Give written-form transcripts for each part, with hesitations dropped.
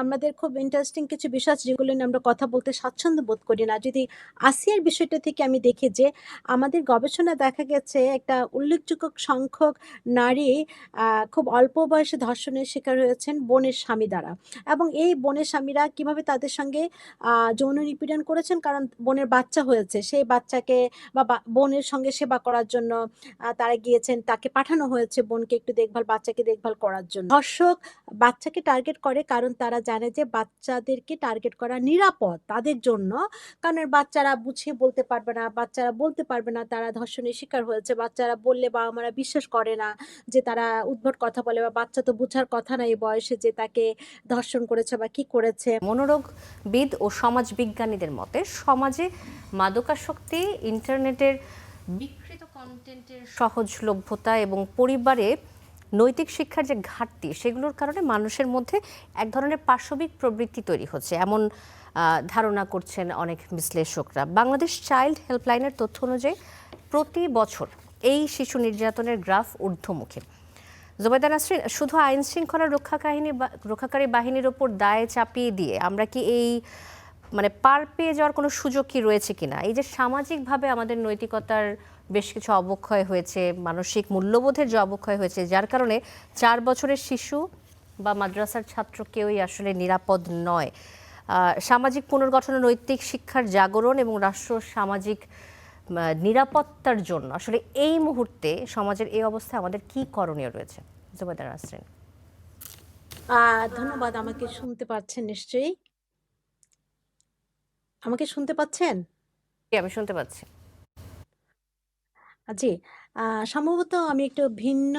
আমাদের খুব ইন্টারেস্টিং কিছু বিষয় আছে যেগুলো নিয়ে আমরা কথা বলতে স্বাচ্ছন্দ্য বোধ করি না। যদি আসিয়ার বিষয়টা থেকে আমি দেখি যে আমাদের গবেষণায় দেখা গেছে একটা উল্লেখযোগ্য সংখ্যক নারী খুব অল্প বয়সে ধর্ষণের শিকার হয়েছেন বোনের স্বামী দ্বারা। এবং এই বোনের স্বামীরা কিভাবে তাদের সঙ্গে যৌন নিপীড়ন করেছেন, কারণ বোনের বাচ্চা হয়েছে। সেই বাচ্চাকে বা বোনের সঙ্গে সেবা করার জন্য তারা গিয়েছেন, তাকে পাঠানো হয়েছে বোনকে একটু দেখভাল, বাচ্চাকে দেখভাল করার জন্য। ধর্ষক বাচ্চাকে টার্গেট করে কারণ তারা জানে যে বাচ্চাদেরকে টার্গেট করা নিরাপদ তাদের জন্য। কারণ বাচ্চারা বুঝিয়ে বলতে পারবে না, বাচ্চারা বলতে পারবে না তারা ধর্ষণের শিকার হয়েছে। বাচ্চারা বললে বাবা-মারা বিশ্বাস করে না, যে তারা উদ্ভট কথা বলে, বা বাচ্চা তো বুঝার কথা না এই বয়সে যে তাকে ধর্ষণ করেছে বা কি করেছে। মনোরোগবিদ ও সমাজ বিজ্ঞানীদের মতে সমাজে মাদকাসক্তি, ইন্টারনেটের বিকৃত কন্টেন্টের সহজলভ্যতা এবং পরিবারে নৈতিক শিক্ষার যে ঘাটতি, সেগুলোর কারণে মানুষের মধ্যে এক ধরনের পাশবিক প্রবৃত্তি তৈরি হচ্ছে, এমন ধারণা করছেন অনেক বিশ্লেষকরা। বাংলাদেশ চাইল্ড হেল্পলাইনের তথ্য অনুযায়ী প্রতি বছর এই শিশু নির্যাতনের গ্রাফ ঊর্ধ্বমুখী। জুবাইদা নাসরিন, শুধু আইন শৃঙ্খলা রক্ষাকারী বাহিনীর ওপর দায় চাপিয়ে দিয়ে আমরা কি এই পার পেয়ে যাওয়ার কোনো সুযোগ কি রয়েছে কিনা? এই যে সামাজিকভাবে আমাদের নৈতিকতার বেশ কিছু অবক্ষয় হয়েছে, মানসিক মূল্যবোধের যে অবক্ষয় হয়েছে, যার কারণে 4 বছরের শিশু বা মাদ্রাসার ছাত্র কেউই আসলে নিরাপদ নয়। সামাজিক পুনর্গঠন, নৈতিক শিক্ষার জাগরণ এবং রাষ্ট্র সামাজিক নিরাপত্তার জন্য আসলে এই মুহূর্তে সমাজের এই অবস্থায় আমাদের কি করণীয় রয়েছে? জুবাইদা নাসরিন। ধন্যবাদ। আমাকে শুনতে পাচ্ছেন নিশ্চয়ই? আমাকে শুনতে পাচ্ছেন? আমি শুনতে পাচ্ছি। জি। সম্ভবত আমি একটু ভিন্ন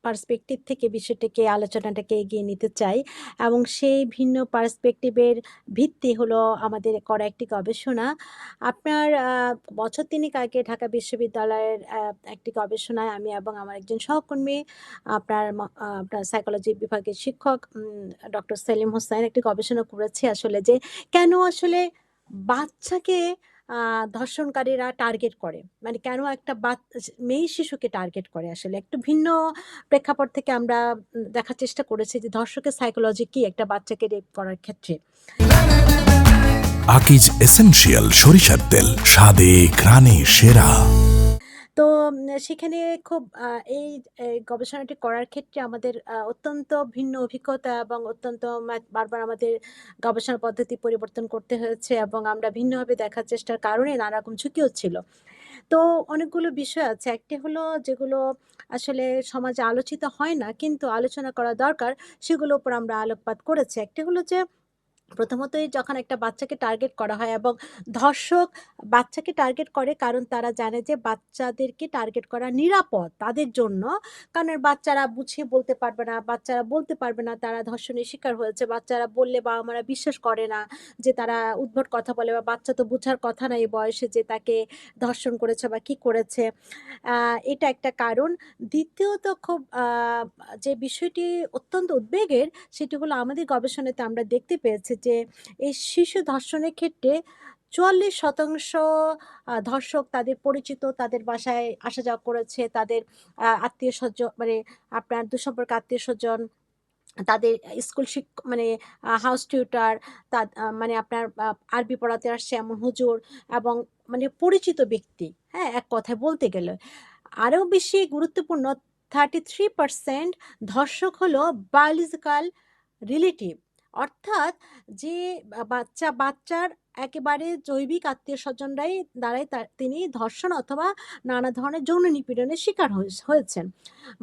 পার্সপেক্টিভ থেকে বিষয়টাকে, আলোচনাটাকে এগিয়ে নিতে চাই। এবং সেই ভিন্ন পার্সপেক্টিভের ভিত্তি হলো আমাদের করা একটি গবেষণা। আপনার বছর ৩ আগে ঢাকা বিশ্ববিদ্যালয়ের একটি গবেষণায় আমি এবং আমার একজন সহকর্মী, আপনার সাইকোলজি বিভাগের শিক্ষক ডক্টর সেলিম হোসাইন একটি গবেষণা করেছি আসলে, যে কেন আসলে বাচ্চাকে ধর্ষণকারীরা টার্গেট করে। মানে কেন একটা মেয়ে শিশুকে টার্গেট করে, আসলে একটু ভিন্ন প্রেক্ষাপট থেকে আমরা দেখার চেষ্টা করেছি যে ধর্ষকের সাইকোলজি কি একটা বাচ্চাকে রেপ করার ক্ষেত্রে। আকিজ এসেনশিয়াল সরিষার তেল, স্বাদে ঘ্রাণে সেরা। তো সেখানে খুব এই গবেষণাটি করার ক্ষেত্রে আমাদের অত্যন্ত ভিন্ন অভিজ্ঞতা এবং অত্যন্ত বারবার আমাদের গবেষণা পদ্ধতি পরিবর্তন করতে হয়েছে, এবং আমরা ভিন্নভাবে দেখার চেষ্টার কারণে নানা রকম ঝুঁকিও ছিল। তো অনেকগুলো বিষয় আছে। একটি হলো যেগুলো আসলে সমাজে আলোচিত হয় না, কিন্তু আলোচনা করা দরকার, সেগুলোর উপর আমরা আলোকপাত করেছি। একটি হলো যে প্রথমতই যখন একটা বাচ্চাকে টার্গেট করা হয়, এবং ধর্ষক বাচ্চাকে টার্গেট করে কারণ তারা জানে যে বাচ্চাদেরকে টার্গেট করা নিরাপদ তাদের জন্য। কারণ বাচ্চারা বুঝিয়ে বলতে পারবে না, বাচ্চারা বলতে পারবে না তারা ধর্ষণের শিকার হয়েছে। বাচ্চারা বললে বাবা-মারা বিশ্বাস করে না, যে তারা উদ্ভট কথা বলে, বা বাচ্চা তো বুঝার কথা না এই বয়সে যে তাকে ধর্ষণ করেছে বা কি করেছে। এটা একটা কারণ। দ্বিতীয়ত খুব যে বিষয়টি অত্যন্ত উদ্বেগের, সেটি হলো আমাদের গবেষণাতে আমরা দেখতে পেয়েছি যে এই শিশু ধর্ষণের ক্ষেত্রে ৪৪% ধর্ষক তাদের পরিচিত, তাদের বাসায় আসা যাওয়া করেছে, তাদের আত্মীয়স্বজন, মানে আপনার দূরসম্পর্ক আত্মীয়স্বজন, তাদের স্কুল মানে হাউস টিউটর, মানে আপনার আরবি পড়াতে আসছে এমন হুজুর, এবং মানে পরিচিত ব্যক্তি। হ্যাঁ, এক কথায় বলতে গেলে আরও বেশি গুরুত্বপূর্ণ, 33% ধর্ষক হলো বায়োলজিক্যাল রিলেটিভ। অর্থাৎ যে বাচ্চার একেবারে জৈবিক আত্মীয়-স্বজনরাই দ্বারাই তিনি ধর্ষণ অথবা নানা ধরনের যৌন নিপীড়নের শিকার হয়েছেন।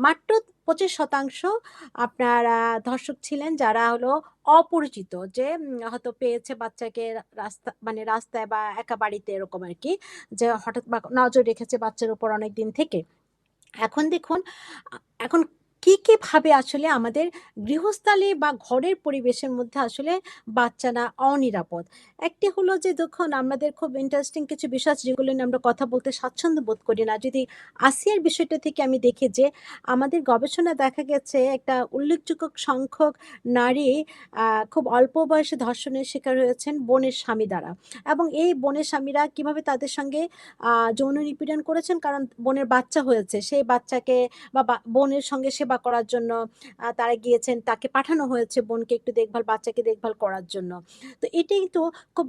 মাত্র 25% আপনার ধর্ষক ছিলেন যারা হলো অপরিচিত, যে হয়তো পেয়েছে বাচ্চাকে রাস্তায় বা একা বাড়িতে, এরকম আরকি, যে হঠাৎ বা নজর রেখেছে বাচ্চার উপর অনেকদিন থেকে। এখন দেখুন, এখন কি ভাবে আসলে আমাদের গৃহস্থালী বা ঘরের পরিবেশের মধ্যে আসলে বাচ্চারা অনিরাপদ। একটি হলো যে দেখুন, আমাদের খুব ইন্টারেস্টিং কিছু বিষয় আছে যেগুলো নিয়ে আমরা কথা বলতে স্বাচ্ছন্দ্য বোধ করি না। যদি আসিয়ার বিষয়টা থেকে আমি দেখি যে আমাদের গবেষণায় দেখা গেছে একটা উল্লেখযোগ্য সংখ্যক নারী খুব অল্প বয়সে ধর্ষণের শিকার হয়েছেন বোনের স্বামী দ্বারা। এবং এই বোনের স্বামীরা কিভাবে তাদের সঙ্গে যৌন নিপীড়ন করেছেন, কারণ বোনের বাচ্চা হয়েছে। সেই বাচ্চাকে বা বোনের সঙ্গে সেবা সেবা করার জন্য তারা গিয়েছেন। তাকে পাঠানো হয়েছে বোনকে একটু দেখভাল, বাচ্চাকে দেখভাল করার জন্য। তো এটাই তো খুব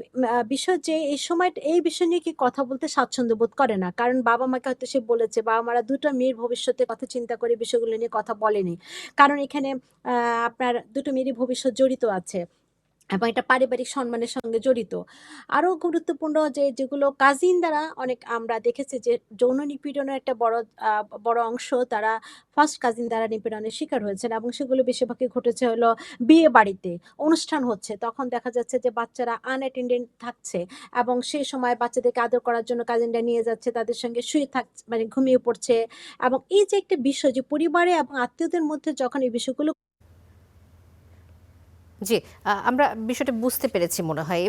বিষয় যে এই সময়টা এই বিষয় নিয়ে কি কথা বলতে স্বাচ্ছন্দ্য বোধ করে না। কারণ বাবা-মাকে হয়তো সে বলেছে, বাবা-মারা ২ টা মেয়ের ভবিষ্যতের কথা চিন্তা করে বিষয়গুলো নিয়ে কথা বলেনি। কারণ এখানে আ আপনার ২ টো মেয়েরই ভবিষ্যৎ জড়িত আছে। এবং এটা পারিবারিক সম্মানের সঙ্গে জড়িত। আরো গুরুত্বপূর্ণ যেগুলো কাজিন দ্বারা অনেক আমরা দেখেছি যে যৌন নিপীড়নের একটা বড় অংশ তারা ফার্স্ট কাজিন দ্বারা নিপীড়নের শিকার হয়েছেন এবং সেগুলো বেশিরভাগই ঘটেছে হলো বিয়ে বাড়িতে। অনুষ্ঠান হচ্ছে তখন দেখা যাচ্ছে যে বাচ্চারা আনঅ্যাটেন্ডেন্ট থাকছে এবং সেই সময় বাচ্চাদেরকে আদর করার জন্য কাজিনরা নিয়ে যাচ্ছে, তাদের সঙ্গে শুয়ে মানে ঘুমিয়ে পড়ছে এবং এই যে একটা বিষয় যে পরিবারে এবং আত্মীয়দের মধ্যে যখন এই বিষয়গুলো জি, আমরা বিষয়টা বুঝতে পেরেছি মনে হয়।